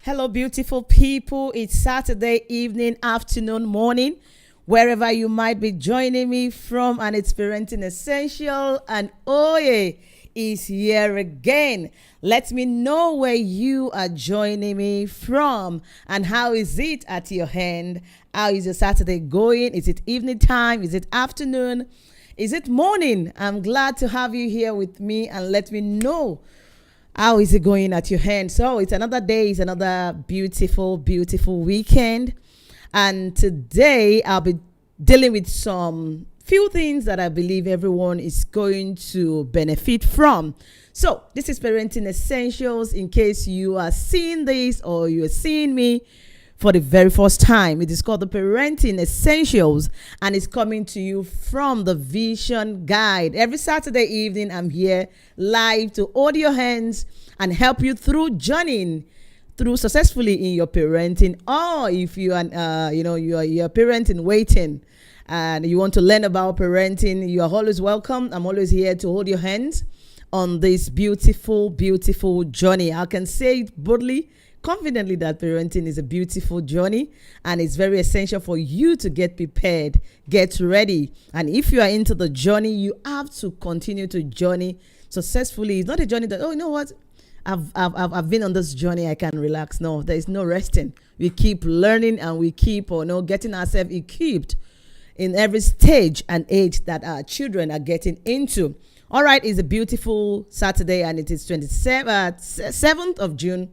Hello, beautiful people. It's Saturday evening, afternoon, morning, wherever you might be joining me from, and it's Parenting Essential. And Oye is here again. Let me know where you are joining me from and how is it at your hand? How is your Saturday going? Is it evening time? Is it afternoon? Is it morning? I'm glad to have you here with me, and let me know how is it going at your hand. So it's another day, it's another beautiful, beautiful weekend. And today I'll be dealing with some few things that I believe everyone is going to benefit from. So this is Parenting Essentials. In case you are seeing this or you are seeing me for the very first time, it is called the Parenting Essentials, and it's coming to you from the Vision Guide. Every Saturday evening, I'm here live to hold your hands and help you through journeying through successfully in your parenting. Or if you are, you're a parent in waiting and you want to learn about parenting, you are always welcome. I'm always here to hold your hands on this beautiful, beautiful journey. I can say it boldly, confidently, that parenting is a beautiful journey, and it's very essential for you to get prepared, get ready. And if you are into the journey, you have to continue to journey successfully. It's not a journey that, oh, you know what, I've been on this journey, I can relax. No, there is no resting. We keep learning, and we keep getting ourselves equipped in every stage and age that our children are getting into. All right, it's a beautiful Saturday, and it is 7th of June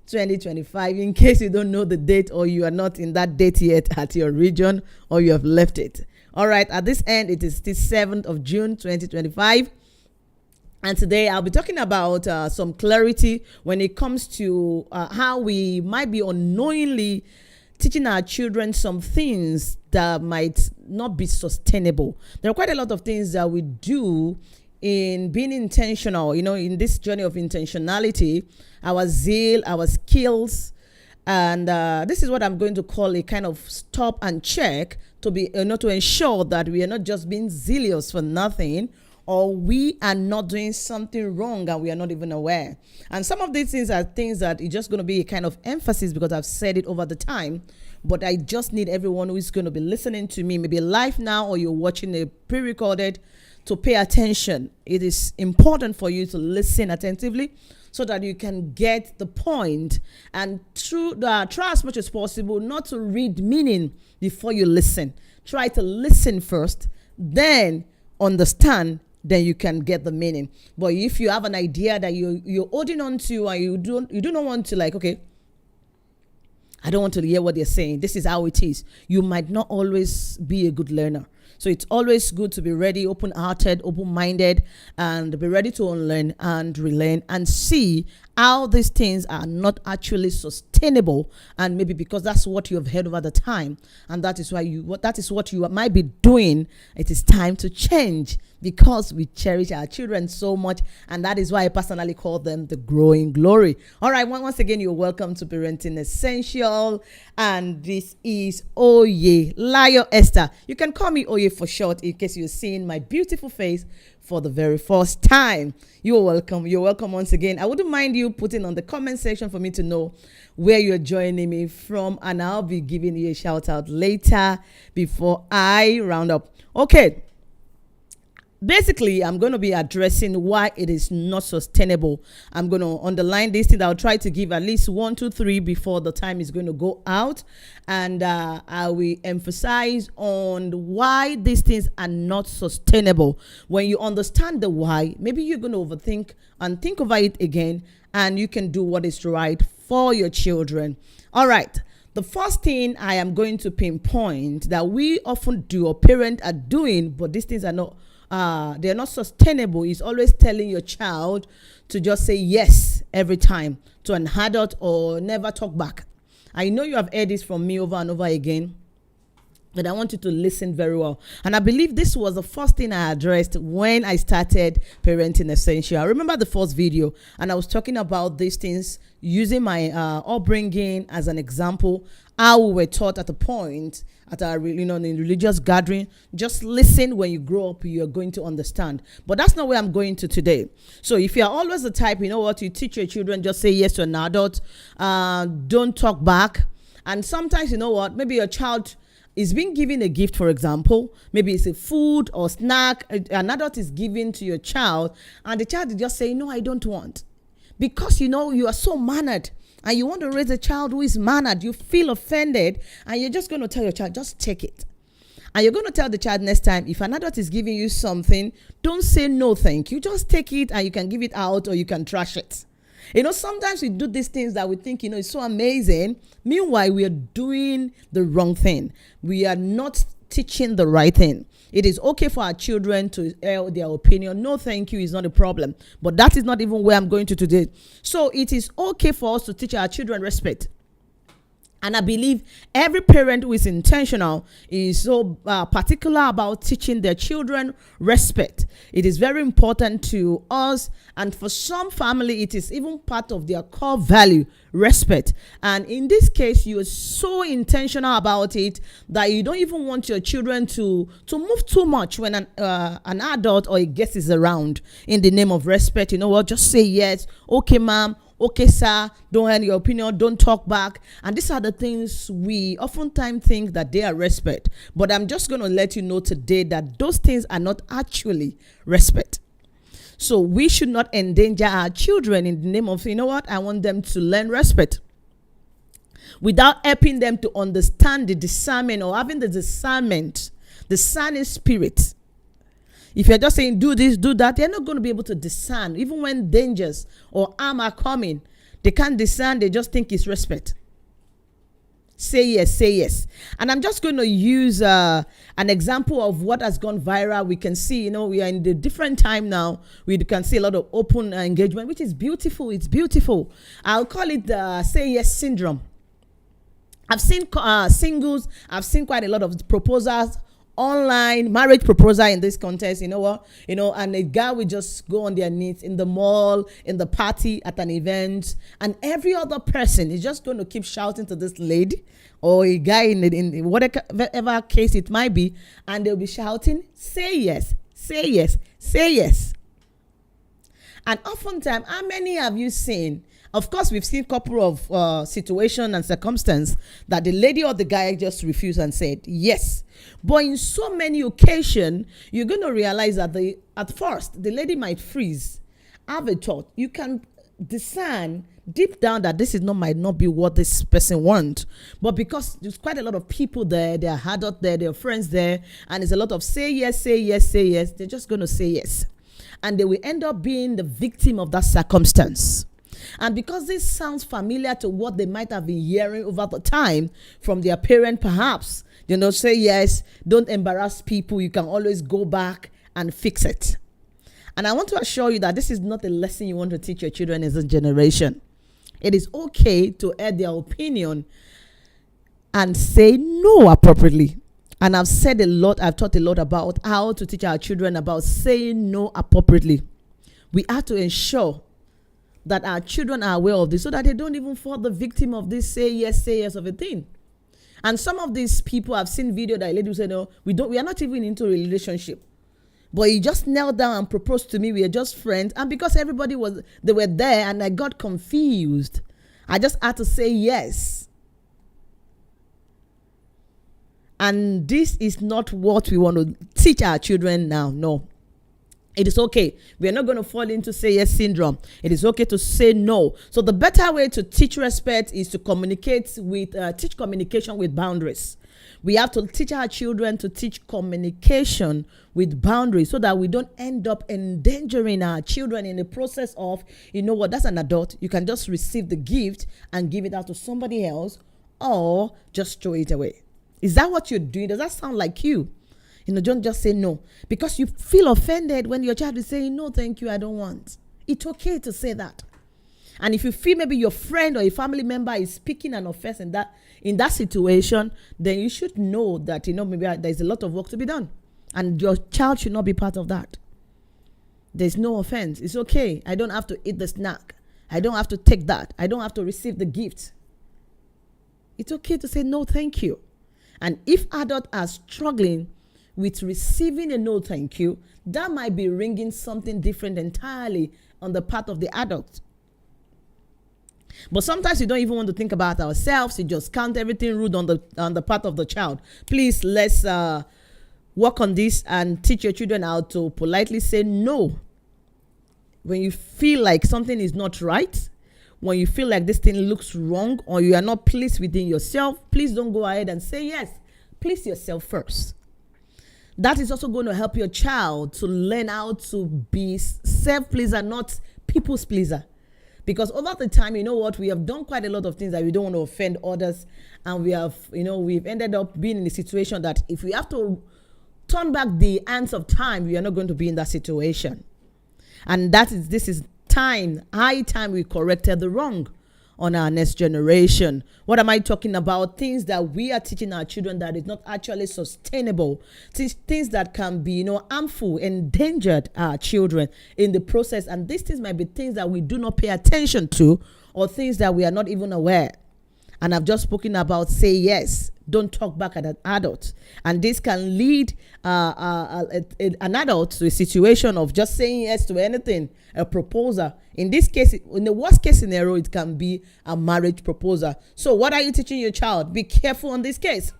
2025. In case you don't know the date, or you are not in that date yet at your region, or you have left it. All right, at this end, it is the 7th of June 2025. And today I'll be talking about some clarity when it comes to how we might be unknowingly teaching our children some things that might not be sustainable. There are quite a lot of things that we do in being intentional, in this journey of intentionality, our zeal, our skills. And this is what I'm going to call a kind of stop and check to be, to ensure that we are not just being zealous for nothing, or we are not doing something wrong and we are not even aware. And some of these things are things that it's just going to be a kind of emphasis because I've said it over the time, but I just need everyone who is going to be listening to me, maybe live now or you're watching a pre-recorded, to pay attention. It is important for you to listen attentively so that you can get the point, and try as much as possible not to read meaning before you listen. Try to listen first, then understand, then you can get the meaning. But if you have an idea that you're holding on to, and you do not want to, okay, I don't want to hear what they're saying, this is how it is, you might not always be a good learner. So it's always good to be ready, open-hearted, open-minded, and be ready to unlearn and relearn and see how these things are not actually sustainable, and maybe because that's what you have heard over the time, and that is what you might be doing. It is time to change because we cherish our children so much, and that is why I personally call them the growing glory. All right, once again, you're welcome to Parenting Essential, and this is Oye Layo Esther. You can call me Oye for short in case you're seeing my beautiful face for the very first time. You're welcome. You're welcome once again. I wouldn't mind you putting on the comment section for me to know where you're joining me from, and I'll be giving you a shout out later before I round up. Okay. Basically, I'm going to be addressing why it is not sustainable. I'm going to underline this thing. I'll try to give at least 1, 2, 3 before the time is going to go out. And I will emphasize on why these things are not sustainable. When you understand the why, maybe you're going to overthink and think over it again, and you can do what is right for your children. All right. The first thing I am going to pinpoint that we often do, or parents are doing, but these things are not they're not sustainable, is always telling your child to just say yes every time to an adult or never talk back. I know you have heard this from me over and over again, but I want you to listen very well. And I believe this was the first thing I addressed when I started Parenting Essential. I remember the first video, and I was talking about these things using my upbringing as an example, how we were taught at a point, at our in religious gathering. Just listen. When you grow up, you're going to understand. But that's not where I'm going to today. So if you're always the type, you teach your children, just say yes to an adult, don't talk back. And sometimes, maybe your child is being given a gift, for example. Maybe it's a food or snack an adult is giving to your child, and the child is just saying, no, I don't want. Because you are so mannered, and you want to raise a child who is mannered. You feel offended, and you're just going to tell your child, just take it. And you're going to tell the child next time, if an adult is giving you something, don't say no thank you. Just take it, and you can give it out, or you can trash it. Sometimes we do these things that we think, it's so amazing. Meanwhile, we are doing the wrong thing. We are not teaching the right thing. It is okay for our children to air their opinion. No, thank you is not a problem. But that is not even where I'm going to today. So it is okay for us to teach our children respect. And I believe every parent who is intentional is so particular about teaching their children respect. It is very important to us. And for some family, it is even part of their core value, respect. And in this case, you are so intentional about it that you don't even want your children to move too much when an adult or a guest is around. In the name of respect, just say yes. Okay, ma'am. Okay, sir, don't have your opinion, don't talk back. And these are the things we oftentimes think that they are respect. But I'm just going to let you know today that those things are not actually respect. So we should not endanger our children in the name of, I want them to learn respect, without helping them to understand the discernment, or having the discernment, the discerning spirit. If you're just saying, do this, do that, they're not going to be able to discern. Even when dangers or harm are coming, they can't discern. They just think it's respect. Say yes, say yes. And I'm just going to use an example of what has gone viral. We can see, we are in the different time now. We can see a lot of open engagement, which is beautiful. It's beautiful. I'll call it the say yes syndrome. I've seen singles. I've seen quite a lot of proposals, online marriage proposal in this contest. And a guy will just go on their knees in the mall, in the party, at an event, and every other person is just going to keep shouting to this lady or a guy in whatever case it might be, and they'll be shouting, say yes, say yes, say yes. And oftentimes, how many have you seen? Of course, we've seen a couple of situation and circumstance that the lady or the guy just refused and said yes. But in so many occasions, you're going to realize that at first, the lady might freeze, have a thought. You can discern deep down that this might not be what this person wants. But because there's quite a lot of people there, there are adults there, there are friends there, and there's a lot of say yes, say yes, say yes, they're just going to say yes. And they will end up being the victim of that circumstance. And because this sounds familiar to what they might have been hearing over the time from their parent, perhaps, say yes, don't embarrass people, you can always go back and fix it. And I want to assure you that this is not a lesson you want to teach your children in this generation. It is okay to air their opinion and say no appropriately. And I've taught a lot about how to teach our children about saying no appropriately. We have to ensure that our children are aware of this so that they don't even fall the victim of this say yes of a thing. And some of these people, I've seen video that a lady said, no, we are not even into a relationship. But he just knelt down and proposed to me. We are just friends. And because they were there and I got confused, I just had to say yes. And this is not what we want to teach our children now. No. It is okay. We are not going to fall into say yes syndrome. It is okay to say no. So the better way to teach respect is to teach communication with boundaries. We have to teach our children to teach communication with boundaries so that we don't end up endangering our children in the process of, that's an adult. You can just receive the gift and give it out to somebody else or just throw it away. Is that what you're doing? Does that sound like you? Don't just say no. Because you feel offended when your child is saying, no, thank you, I don't want. It's okay to say that. And if you feel maybe your friend or a family member is speaking an offense in that situation, then you should know that, maybe there's a lot of work to be done. And your child should not be part of that. There's no offense. It's okay. I don't have to eat the snack. I don't have to take that. I don't have to receive the gift. It's okay to say no, thank you. And if adults are struggling with receiving a no thank you, that might be ringing something different entirely on the part of the adult. But sometimes we don't even want to think about ourselves. You just count everything rude on the part of the child. Please, let's work on this and teach your children how to politely say no. When you feel like something is not right, when you feel like this thing looks wrong, or you are not pleased within yourself, please don't go ahead and say yes. Please yourself first. That is also going to help your child to learn how to be self-pleaser, not people's pleaser. Because over the time, you know what, we have done quite a lot of things that we don't want to offend others. And we've ended up being in a situation that if we have to turn back the hands of time, we are not going to be in that situation. And this is high time we corrected the wrong on our next generation. What am I talking about? Things that we are teaching our children that is not actually sustainable. Things that can be, harmful, endangered our children in the process. And these things might be things that we do not pay attention to, or things that we are not even aware. And I've just spoken about say yes. Don't talk back at an adult. And this can lead an adult to a situation of just saying yes to anything, a proposal. In this case, in the worst case scenario, it can be a marriage proposal. So what are you teaching your child? Be careful on this case.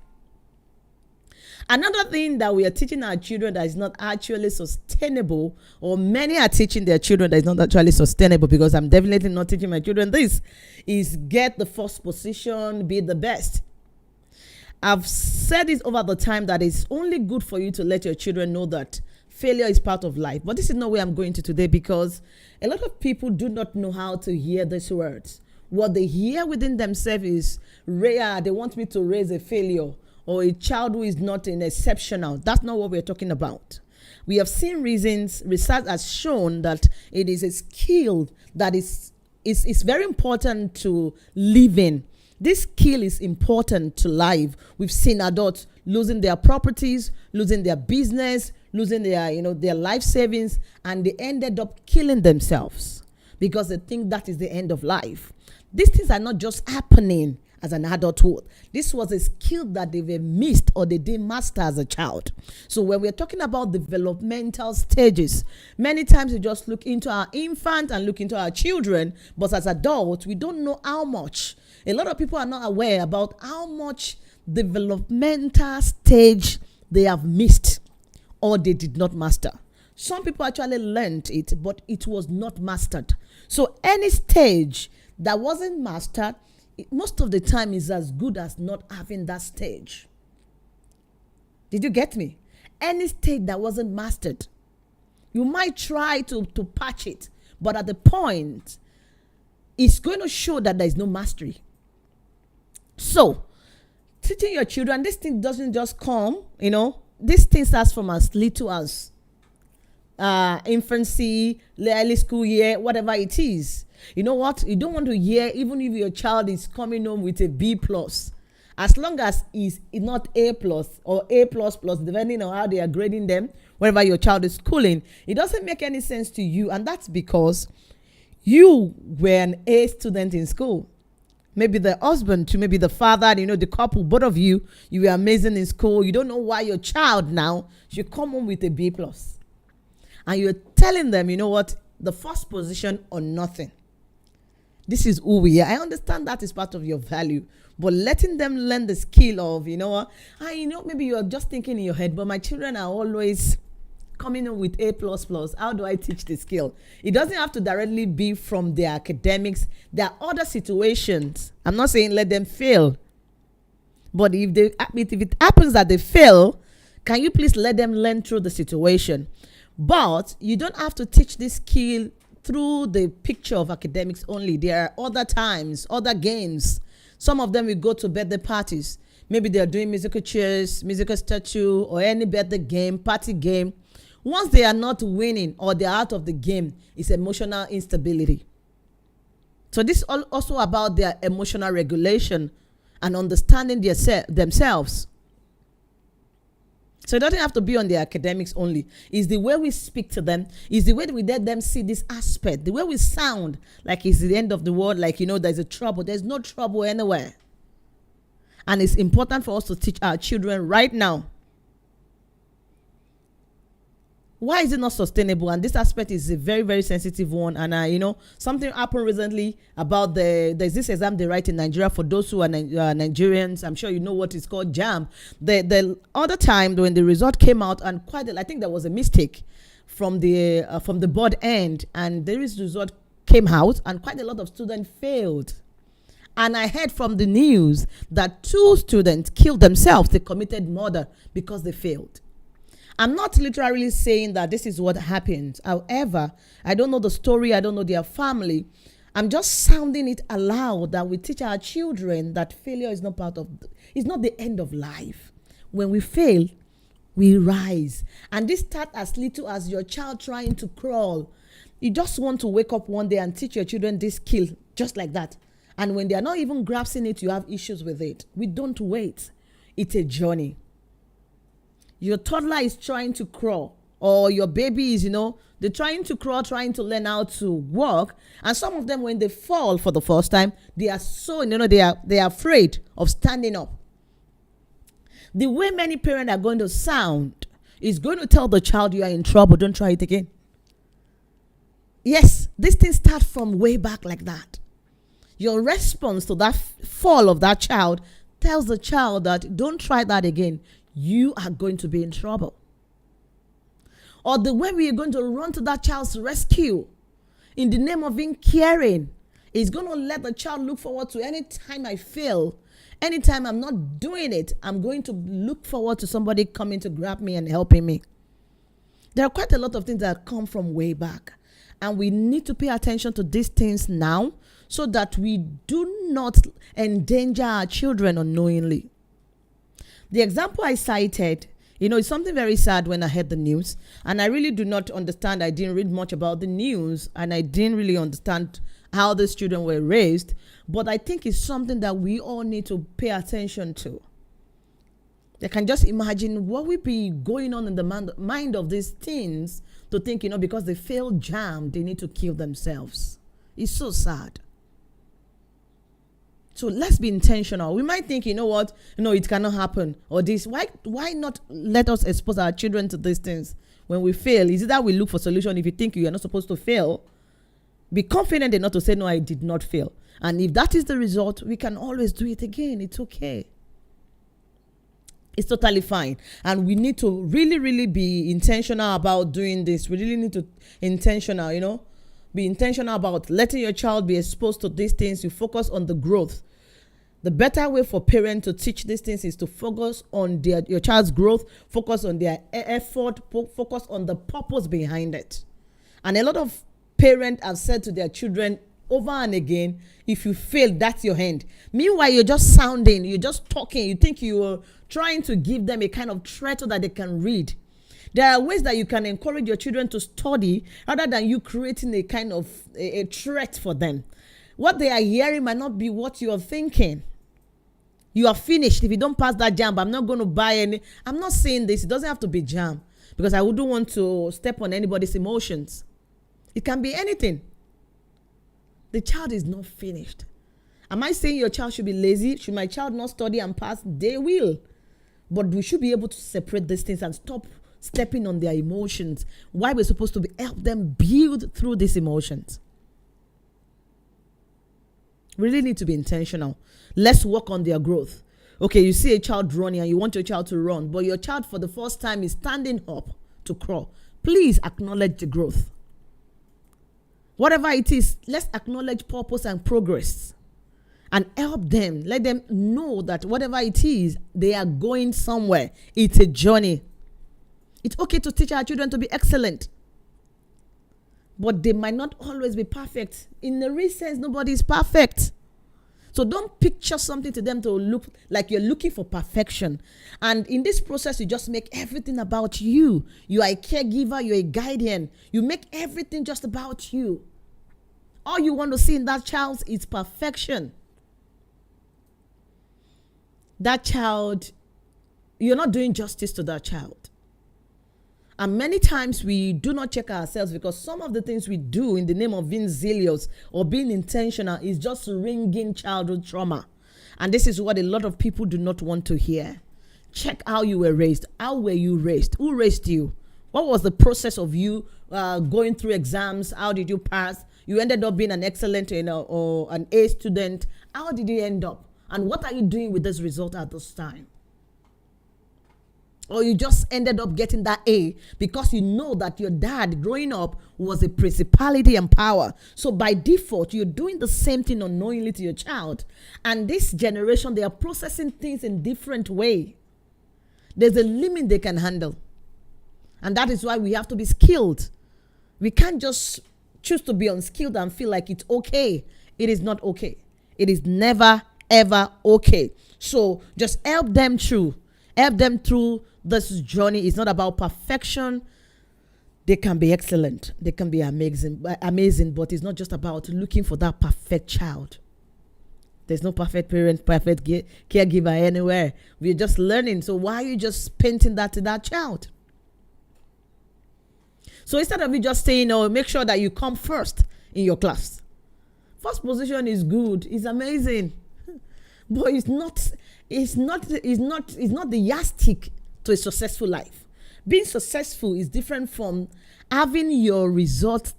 Another thing that we are teaching our children that is not actually sustainable, or many are teaching their children that is not actually sustainable, because I'm definitely not teaching my children this, is get the first position, be the best. I've said it over the time that it's only good for you to let your children know that failure is part of life. But this is not where I'm going to today, because a lot of people do not know how to hear these words. What they hear within themselves is, they want me to raise a failure, or a child who is not an exceptional. That's not what we're talking about. We have seen reasons. Research has shown that it is a skill that is very important to live in. This skill is important to life. We've seen adults losing their properties, losing their business, losing their life savings, and they ended up killing themselves because they think that is the end of life. These things are not just happening as an adulthood. This was a skill that they were missed, or they didn't master as a child. So when we're talking about developmental stages, many times we just look into our infant and look into our children, but as adults, we don't know how much. A lot of people are not aware about how much developmental stage they have missed, or they did not master. Some people actually learned it, but it was not mastered. So any stage that wasn't mastered, most of the time is as good as not having that stage. Did you get me? Any stage that wasn't mastered, you might try to patch it, but at the point, it's going to show that there is no mastery. So, teaching your children, this thing doesn't just come, this thing starts from as little as infancy, early school year, whatever it is. You know what? You don't want to hear, even if your child is coming home with a B+, as long as it's not A+ or A++, depending on how they are grading them, wherever your child is schooling, it doesn't make any sense to you. And that's because you were an A student in school. Maybe the husband to maybe the father, the couple, both of you were amazing in school. You don't know why your child now should come home with a B+. And you're telling them, you know what, the first position or nothing. This is who we are. I understand that is part of your value, but letting them learn the skill of, maybe you're just thinking in your head, but my children are always coming in with A++. How do I teach the skill? It doesn't have to directly be from their academics. There are other situations. I'm not saying let them fail, but if it happens that they fail, can you please let them learn through the situation? But you don't have to teach this skill through the picture of academics only. There are other times, other games. Some of them will go to birthday parties. Maybe they're doing musical chairs, musical statue, or any birthday game, party game. Once they are not winning or they're out of the game, it's emotional instability. So this is also about their emotional regulation and understanding themselves. So it doesn't have to be on the academics only. It's the way we speak to them. It's the way that we let them see this aspect. The way we sound like it's the end of the world, like, there's a trouble. There's no trouble anywhere. And it's important for us to teach our children right now. Why is it not sustainable? And this aspect is a very, very sensitive one. And something happened recently about there's this exam they write in Nigeria for those who are Nigerians. I'm sure you know what is called JAMB. The other time when the result came out, and I think there was a mistake from the board end, and the result came out, and quite a lot of students failed. And I heard from the news that 2 students killed themselves. They committed murder because they failed. I'm not literally saying that this is what happened. However, I don't know the story. I don't know their family. I'm just sounding it aloud that we teach our children that failure is not it's not the end of life. When we fail, we rise. And this starts as little as your child trying to crawl. You just want to wake up one day and teach your children this skill, just like that. And when they are not even grasping it, you have issues with it. We don't wait. It's a journey. Your toddler is trying to crawl, or your baby is, they're trying to crawl, trying to learn how to walk. And some of them, when they fall for the first time, they are so, they are afraid of standing up. The way many parents are going to sound is going to tell the child, you are in trouble, don't try it again. Yes, this thing starts from way back like that. Your response to that fall of that child tells the child that don't try that again. You are going to be in trouble. Or the way we are going to run to that child's rescue in the name of being caring is going to let the child look forward to any time I fail, anytime I'm not doing it, I'm going to look forward to somebody coming to grab me and helping me. There are quite a lot of things that come from way back, and we need to pay attention to these things now so that we do not endanger our children unknowingly. The example I cited, it's something very sad when I heard the news, and I really do not understand. I didn't read much about the news, and I didn't really understand how these children were raised, but I think it's something that we all need to pay attention to. They can just imagine what would be going on in the mind of these teens to think, because they failed JAMB, they need to kill themselves. It's so sad. So let's be intentional. We might think, it cannot happen, or this. Why not let us expose our children to these things? When we fail, is it that we look for solution? If you think you are not supposed to fail, be confident enough to say, no, I did not fail. And if that is the result, we can always do it again. It's okay. It's totally fine. And we need to really, really be intentional about doing this. We really need to be intentional about letting your child be exposed to these things. You focus on the growth. The better way for parents to teach these things is to focus on your child's growth, focus on their effort, focus on the purpose behind it. And a lot of parents have said to their children over and again, if you fail, that's your hand. Meanwhile, you're just sounding, you're just talking, you think you're trying to give them a kind of threat so that they can read. There are ways that you can encourage your children to study rather than you creating a kind of a threat for them. What they are hearing might not be what you are thinking. You are finished. If you don't pass that JAMB, I'm not going to buy any. I'm not saying this. It doesn't have to be JAMB because I wouldn't want to step on anybody's emotions. It can be anything. The child is not finished. Am I saying your child should be lazy? Should my child not study and pass? They will. But we should be able to separate these things and stop stepping on their emotions. Why we're supposed to help them build through these emotions. We really need to be intentional. Let's work on their growth. Okay, you see a child running and you want your child to run, but your child for the first time is standing up to crawl. Please acknowledge the growth. Whatever it is, let's acknowledge purpose and progress and help them. Let them know that whatever it is, they are going somewhere. It's a journey. It's okay to teach our children to be excellent, but they might not always be perfect. In the real sense, nobody is perfect. So don't picture something to them to look like you're looking for perfection. And in this process, you just make everything about you. You are a caregiver, you're a guardian. You make everything just about you. All you want to see in that child is perfection. That child, you're not doing justice to that child. And many times we do not check ourselves because some of the things we do in the name of being zealous or being intentional is just ringing childhood trauma. And this is what a lot of people do not want to hear. Check how you were raised. How were you raised? Who raised you? What was the process of you going through exams? How did you pass? You ended up being an excellent, or an A student. How did you end up? And what are you doing with this result at this time? Or you just ended up getting that A because you know that your dad growing up was a principality and power. So by default, you're doing the same thing unknowingly to your child. And this generation, they are processing things in different way. There's a limit they can handle. And that is why we have to be skilled. We can't just choose to be unskilled and feel like it's okay. It is not okay. It is never, ever okay. So just help them through. Help them through this journey. It's not about perfection. They can be excellent. They can be amazing, but it's not just about looking for that perfect child. There's no perfect parent, perfect caregiver anywhere. We're just learning. So why are you just painting that to that child? So instead of you just saying, make sure that you come first in your class. First position is good. It's amazing. But it's not the yardstick to a successful life. Being successful is different from having your result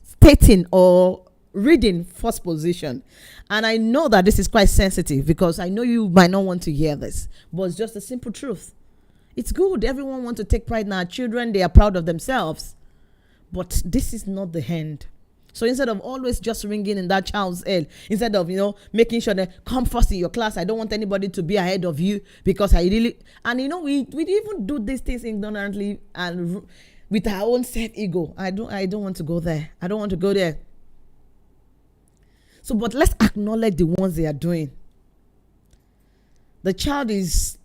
stating or reading first position. And I know that this is quite sensitive because I know you might not want to hear this, but it's just a simple truth. It's good. Everyone wants to take pride in our children. They are proud of themselves. But this is not the end. So instead of always just ringing in that child's head, instead of, making sure that come first in your class, I don't want anybody to be ahead of you because I really, and we even do these things ignorantly and with our own self-ego. I don't want to go there. I don't want to go there. So, but let's acknowledge the ones they are doing. The child is,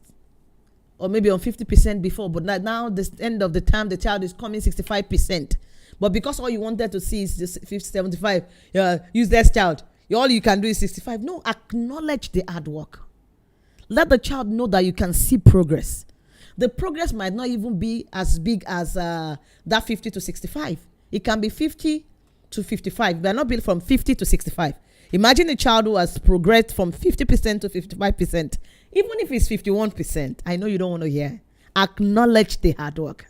or maybe on 50% before, but now this end of the term, the child is coming 65%. But because all you wanted to see is just 50, 75, useless child. All you can do is 65. No, acknowledge the hard work. Let the child know that you can see progress. The progress might not even be as big as that 50 to 65. It can be 50 to 55. They are not built from 50 to 65. Imagine a child who has progressed from 50% to 55%. Even if it's 51%, I know you don't want to hear. Acknowledge the hard work.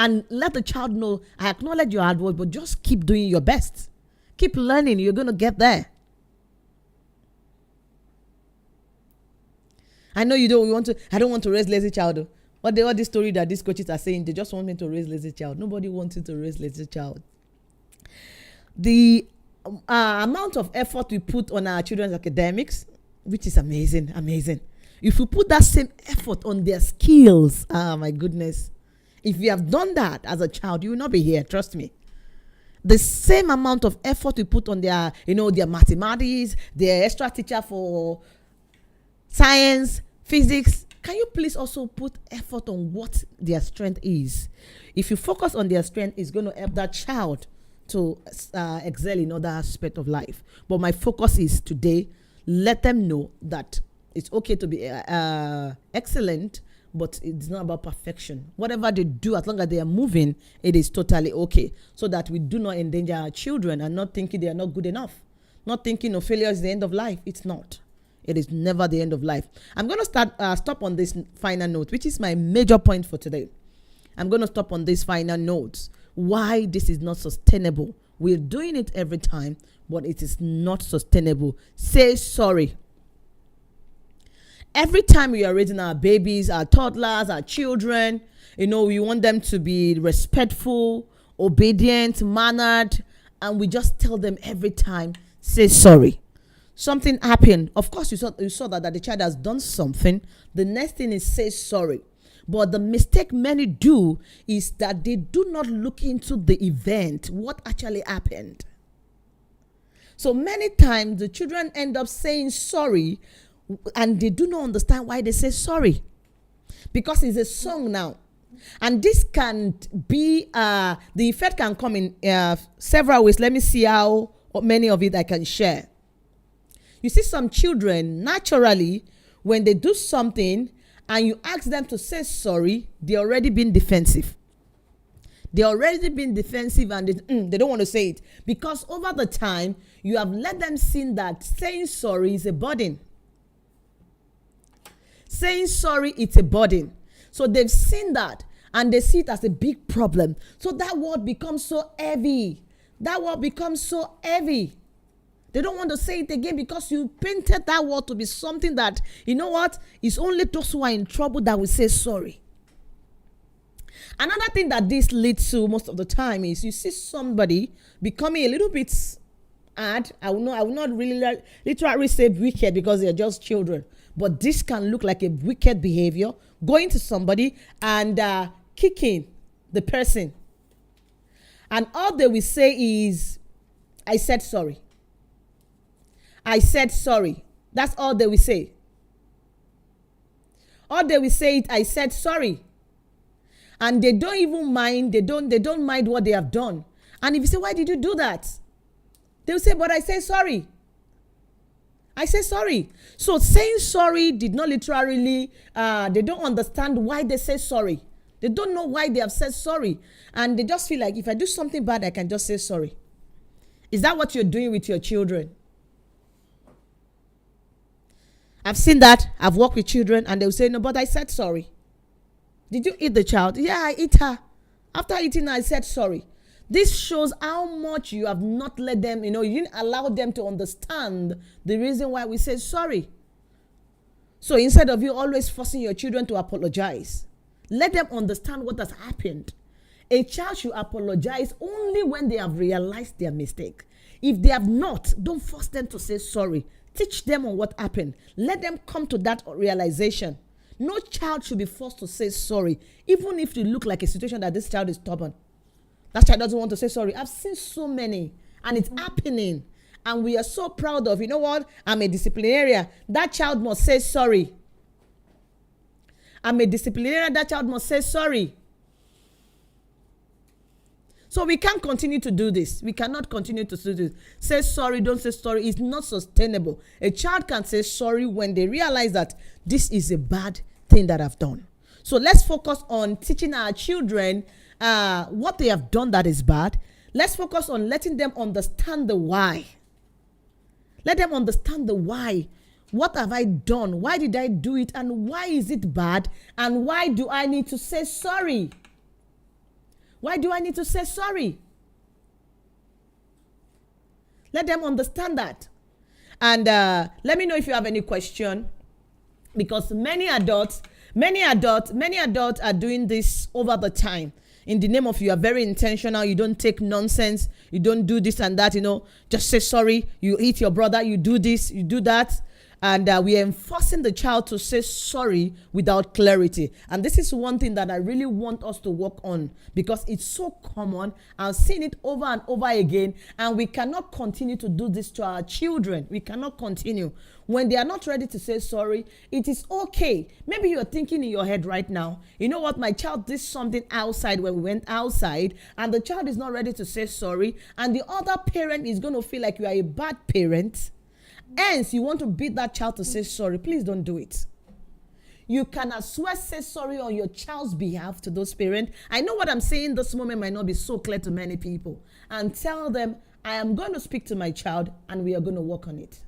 And let the child know, I acknowledge your hard work, but just keep doing your best. Keep learning. You're going to get there. I know you don't. I don't want to raise lazy child. What this story that these coaches are saying, they just want me to raise lazy child. Nobody wants you to raise lazy child. The amount of effort we put on our children's academics, which is amazing. If we put that same effort on their skills, my goodness. If you have done that as a child, you will not be here. Trust me. The same amount of effort we put on their, their mathematics, their extra teacher for science, physics. Can you please also put effort on what their strength is? If you focus on their strength, it's going to help that child to excel in other aspects of life. But my focus is today, let them know that it's okay to be excellent, but it's not about perfection. Whatever they do, as long as they are moving, it is totally okay. So that we do not endanger our children and not thinking they are not good enough. Not thinking failure is the end of life. It's not. It is never the end of life. I'm going to stop on this final note, which is my major point for today. I'm going to stop on this final note. Why this is not sustainable. We're doing it every time, but it is not sustainable. Say sorry. Every time we are raising our babies, our toddlers, our children, we want them to be respectful, obedient, mannered, and we just tell them every time, say sorry. Something happened. Of course, you saw that the child has done something. The next thing is say sorry. But the mistake many do is that they do not look into the event, what actually happened. So many times the children end up saying sorry and they do not understand why they say sorry. Because it's a song now. And this can be, the effect can come in several ways. Let me see how many of it I can share. You see some children, naturally, when they do something and you ask them to say sorry, they're already been defensive. They already been defensive and they don't want to say it. Because over the time, you have let them see that saying sorry is a burden. Saying sorry, it's a burden. So they've seen that and they see it as a big problem. So that word becomes so heavy. That word becomes so heavy. They don't want to say it again because you painted that word to be something that, you know what, it's only those who are in trouble that will say sorry. Another thing that this leads to most of the time is you see somebody becoming a little bit hard. I will not really literally say wicked because they're just children. But this can look like a wicked behavior, going to somebody and kicking the person. And all they will say is, I said sorry. I said sorry. That's all they will say. All they will say is, I said sorry. And they don't even mind, they don't mind what they have done. And if you say, why did you do that? They will say, but I say sorry. I say sorry. So saying sorry did not literally, they don't understand why they say sorry. They don't know why they have said sorry. And they just feel like if I do something bad, I can just say sorry. Is that what you're doing with your children? I've seen that. I've worked with children and they'll say, no, but I said sorry. Did you eat the child? Yeah, I ate her. After eating her, I said sorry. This shows how much you have not let them, you didn't allow them to understand the reason why we say sorry. So instead of you always forcing your children to apologize, let them understand what has happened. A child should apologize only when they have realized their mistake. If they have not, don't force them to say sorry. Teach them on what happened. Let them come to that realization. No child should be forced to say sorry, even if you look like a situation that this child is stubborn. That child doesn't want to say sorry. I've seen so many, and it's happening. And we are so proud of, you know what? I'm a disciplinarian. That child must say sorry. I'm a disciplinarian. That child must say sorry. So we can't continue to do this. We cannot continue to do this. Say sorry, don't say sorry. It's not sustainable. A child can say sorry when they realize that this is a bad thing that I've done. So let's focus on teaching our children what they have done that is bad. Let's focus on letting them understand the why. Let them understand the why. What have I done? Why did I do it? And why is it bad? And why do I need to say sorry? Why do I need to say sorry? Let them understand that. And let me know if you have any question, because many adults are doing this over the time. In the name of you are very intentional. You don't take nonsense. You don't do this and that, just say sorry. You hit your brother. You do this, you do that. And we are enforcing the child to say sorry without clarity. And this is one thing that I really want us to work on, because it's so common. I've seen it over and over again. And we cannot continue to do this to our children. We cannot continue. When they are not ready to say sorry, it is okay. Maybe you're thinking in your head right now, you know what, my child did something outside when we went outside, and the child is not ready to say sorry. And the other parent is going to feel like you are a bad parent. Hence, you want to beat that child to say sorry. Please don't do it. You can as well say sorry on your child's behalf to those parents. I know what I'm saying this moment might not be so clear to many people. And tell them, I am going to speak to my child and we are going to work on it.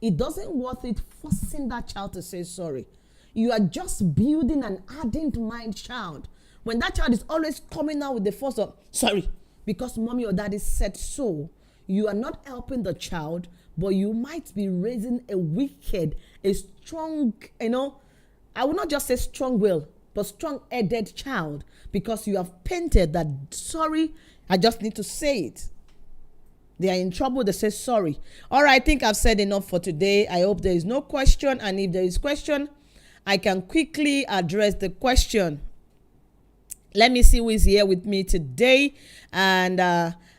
It doesn't worth it forcing that child to say sorry. You are just building an ardent mind child. When that child is always coming out with the force of sorry, because mommy or daddy said so, you are not helping the child, but you might be raising a strong, I will not just say strong will, but strong-headed child, because you have painted that sorry, I just need to say it. They are in trouble, they say sorry. All right, I think I've said enough for today. I hope there is no question, and if there is question, I can quickly address the question. Let me see who is here with me today. And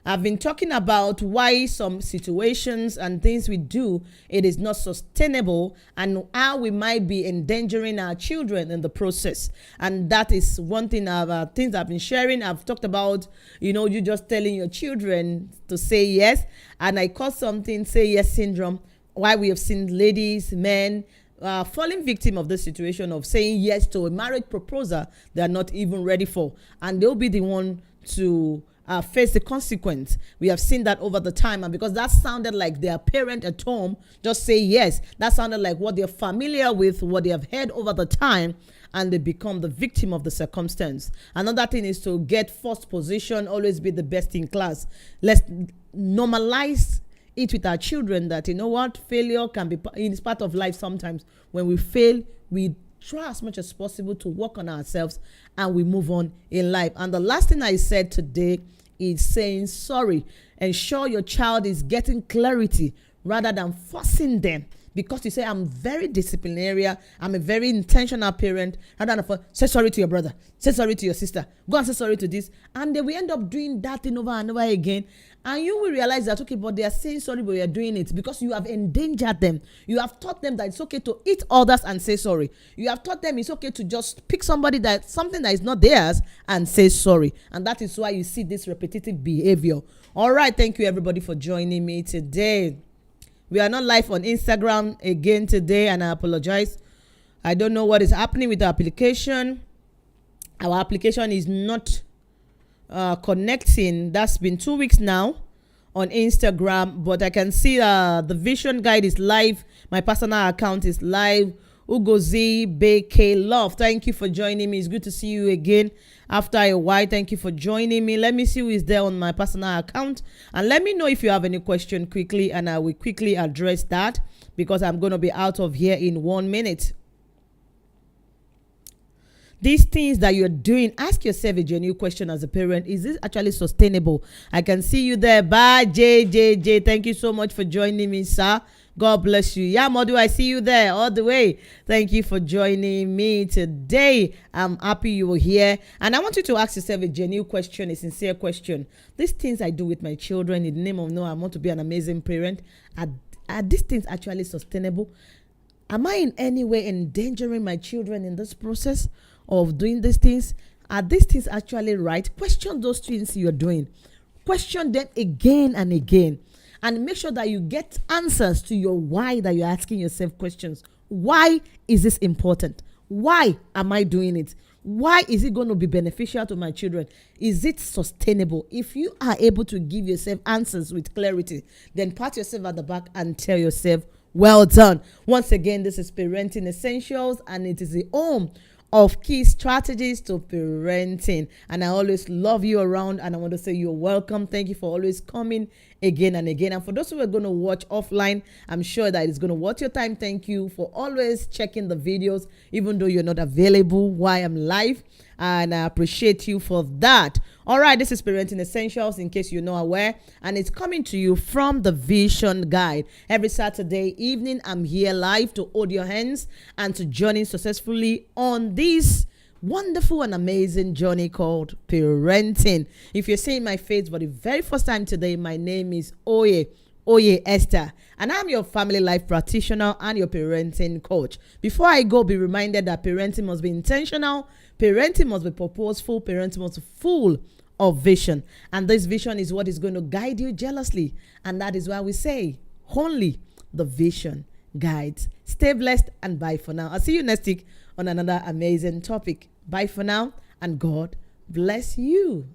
I've been talking about why some situations and things we do, it is not sustainable, and how we might be endangering our children in the process. And that is one thing things I've been sharing. I've talked about, you just telling your children to say yes. And I call something say yes syndrome. Why we have seen ladies, men, falling victim of this situation of saying yes to a marriage proposal they are not even ready for, and they'll be the one to face the consequence. We have seen that over the time, and because that sounded like their parent at home just say yes, that sounded like what they're familiar with, what they have heard over the time, and they become the victim of the circumstance. Another thing is to get first position, always be the best in class. Let's normalize it with our children that, you know what, failure can be, it's part of life. Sometimes when we fail, we try as much as possible to work on ourselves and we move on in life. And the last thing I said today is saying sorry. Ensure your child is getting clarity rather than forcing them. Because you say, I'm very disciplinarian, I'm a very intentional parent, rather than say sorry to your brother, say sorry to your sister, go and say sorry to this. And they will end up doing that thing over and over again. And you will realize that, okay, but they are saying sorry, but you are doing it because you have endangered them. You have taught them that it's okay to eat others and say sorry. You have taught them it's okay to just pick something that is not theirs and say sorry. And that is why you see this repetitive behavior. All right, thank you everybody for joining me today. We are not live on Instagram again today, and I apologize. I don't know what is happening with the application. Our application is not connecting. That's been 2 weeks now on Instagram, but I can see the vision guide is live. My personal account is live. Ugozi Beke Love, thank you for joining me. It's good to see you again after a while. Thank you for joining me. Let me see who is there on my personal account, and let me know if you have any question quickly, and I will quickly address that because I'm going to be out of here in 1 minute. These things that you're doing, ask yourself a genuine question as a parent. Is this actually sustainable? I can see you there. Bye, JJJ. Thank you so much for joining me, sir. God bless you. Yeah, Modu, I see you there all the way. Thank you for joining me today. I'm happy you were here. And I want you to ask yourself a genuine question, a sincere question. These things I do with my children in the name of no, I want to be an amazing parent. Are these things actually sustainable? Am I in any way endangering my children in this process of doing these things? Are these things actually right? Question those things you're doing. Question them again and again. And make sure that you get answers to your why that you're asking yourself questions. Why is this important? Why am I doing it? Why is it going to be beneficial to my children? Is it sustainable? If you are able to give yourself answers with clarity, then pat yourself at the back and tell yourself, well done. Once again, this is Parenting Essentials, and it is the home of key strategies to parenting. And I always love you around, and I want to say you're welcome. Thank you for always coming again and again. And for those who are going to watch offline, I'm sure that it's going to worth your time. Thank you for always checking the videos, even though you're not available while I'm live. And I appreciate you for that. All right, this is Parenting Essentials, in case you're not aware, and it's coming to you from the Vision Guide. Every Saturday evening, I'm here live to hold your hands and to journey successfully on this wonderful and amazing journey called parenting. If you're seeing my face for the very first time today, my name is Oye Esther, and I'm your family life practitioner and your parenting coach. Before I go, be reminded that parenting must be intentional, parenting must be purposeful, parenting must be full of vision. And this vision is what is going to guide you jealously. And that is why we say, only the vision guides. Stay blessed, and bye for now. I'll see you next week on another amazing topic. Bye for now, and God bless you.